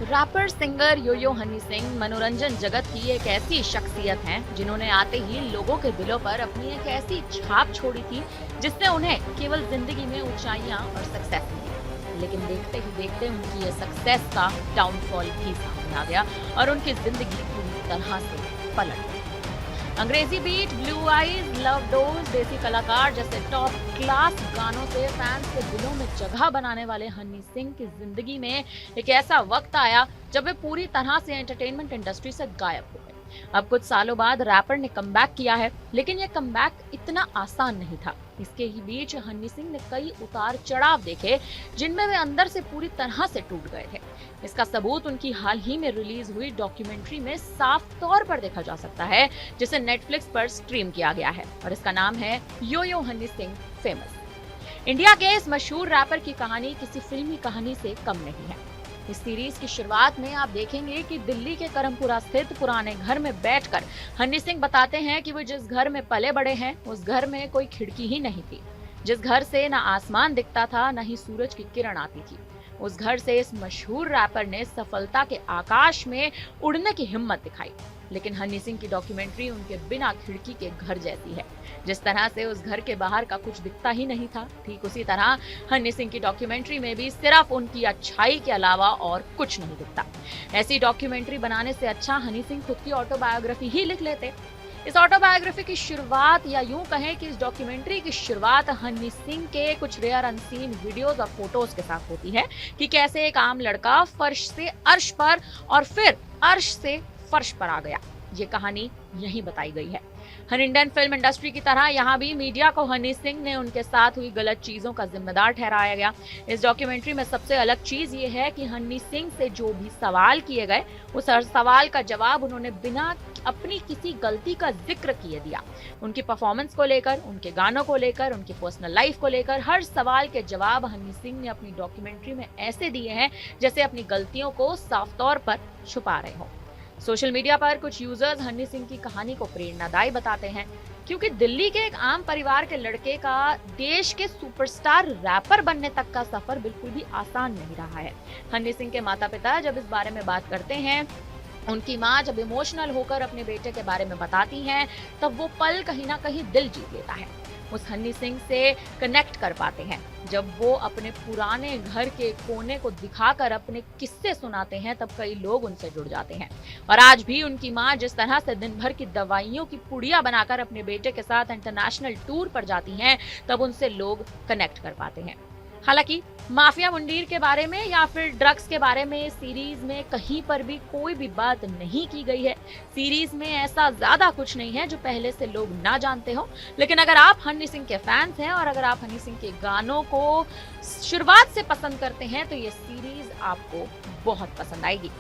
Wrapper singer यो हनी सिंह मनोरंजन जगत की एक ऐसी शख्सियत हैं जिन्होंने आते ही लोगों के दिलों पर अपनी एक ऐसी छाप छोड़ी थी जिससे उन्हें केवल जिंदगी में ऊंचाइयां और सक्सेस मिली। लेकिन देखते ही देखते उनकी ये सक्सेस का डाउनफॉल भी सामने आ गया और उनकी जिंदगी पूरी तरह से पलट गई। अंग्रेजी beat, blue eyes, love dose, देसी कलाकार जैसे टॉप क्लास गानों से फैंस के दिलों में जगह बनाने वाले हनी सिंह की जिंदगी में एक ऐसा वक्त आया जब वे पूरी तरह से एंटरटेनमेंट इंडस्ट्री से गायब हो गए। अब कुछ सालों बाद रैपर ने कमबैक किया है, लेकिन यह कमबैक इतना आसान नहीं था। इसके ही बीच हनी सिंह ने कई उतार चढ़ाव देखे जिनमें वे अंदर से पूरी तरह से टूट गए थे। इसका सबूत उनकी हाल ही में रिलीज हुई डॉक्यूमेंट्री में साफ तौर पर देखा जा सकता है, जिसे नेटफ्लिक्स पर स्ट्रीम किया गया है और इसका नाम है यो हनी सिंह फेमस। इंडिया के इस मशहूर रैपर की कहानी किसी फिल्मी कहानी से कम नहीं है। इस सीरीज की शुरुआत में आप देखेंगे कि दिल्ली के करमपुरा स्थित पुराने घर में बैठकर हनी सिंह बताते हैं कि वो जिस घर में पले बड़े हैं उस घर में कोई खिड़की ही नहीं थी, जिस घर से ना आसमान दिखता था न ही सूरज की किरण आती थी। उस घर से इस मशहूर रैपर ने सफलता के आकाश में उड़ने की हिम्मत दिखाई। लेकिन हनी सिंह की डॉक्यूमेंट्री उनके बिना खिड़की के घर जैसी है। जिस तरह से उस घर के बाहर का कुछ दिखता ही नहीं था, ठीक उसी तरह हनी सिंह की डॉक्यूमेंट्री में भी सिर्फ उनकी अच्छाई के अलावा और कुछ नहीं दिखता। ऐसी डॉक्यूमेंट्री बनाने से अच्छा हनी सिंह खुद की ऑटोबायोग्राफी ही लिख लेते। इस ऑटोबायोग्राफी की शुरुआत, या यूं कहें कि इस डॉक्यूमेंट्री की शुरुआत हनी सिंह के कुछ रेयर अनसीन वीडियोस और फोटोज के साथ होती है कि कैसे एक आम लड़का फर्श से अर्श पर और फिर अर्श से फर्श पर आ गया। ये कहानी यहीं बताई गई है। हर इंडियन फिल्म इंडस्ट्री की तरह यहाँ भी मीडिया को हनी सिंह ने उनके साथ हुई गलत चीजों का जिम्मेदार ठहराया गया। इस डॉक्यूमेंट्री में सबसे अलग चीज ये है कि हनी सिंह से जो भी सवाल किए गए उस हर सवाल का जवाब उन्होंने बिना अपनी किसी गलती का जिक्र किए दिया। उनकी परफॉर्मेंस को लेकर, उनके गानों को लेकर, उनकी पर्सनल लाइफ को लेकर हर सवाल के जवाब हनी सिंह ने अपनी डॉक्यूमेंट्री में ऐसे दिए हैं जैसे अपनी गलतियों को साफ तौर पर छुपा रहे हों। सोशल मीडिया पर कुछ यूजर्स हनी सिंह की कहानी को प्रेरणादायी बताते हैं, क्योंकि दिल्ली के एक आम परिवार के लड़के का देश के सुपरस्टार रैपर बनने तक का सफर बिल्कुल भी आसान नहीं रहा है। हनी सिंह के माता पिता जब इस बारे में बात करते हैं, उनकी माँ जब इमोशनल होकर अपने बेटे के बारे में बताती हैं, तब वो पल कहीं ना कहीं दिल जीत लेता है। उस हनी सिंह से कनेक्ट कर पाते हैं। जब वो अपने पुराने घर के कोने को दिखाकर अपने किस्से सुनाते हैं, तब कई लोग उनसे जुड़ जाते हैं। और आज भी उनकी माँ जिस तरह से दिन भर की दवाइयों की पुड़िया बनाकर अपने बेटे के साथ इंटरनेशनल टूर पर जाती हैं, तब उनसे लोग कनेक्ट कर पाते हैं। हालांकि माफिया मुंडीर के बारे में या फिर ड्रग्स के बारे में सीरीज में कहीं पर भी कोई भी बात नहीं की गई है। सीरीज में ऐसा ज्यादा कुछ नहीं है जो पहले से लोग ना जानते हो। लेकिन अगर आप हनी सिंह के फैंस हैं और अगर आप हनी सिंह के गानों को शुरुआत से पसंद करते हैं तो ये सीरीज आपको बहुत पसंद आएगी।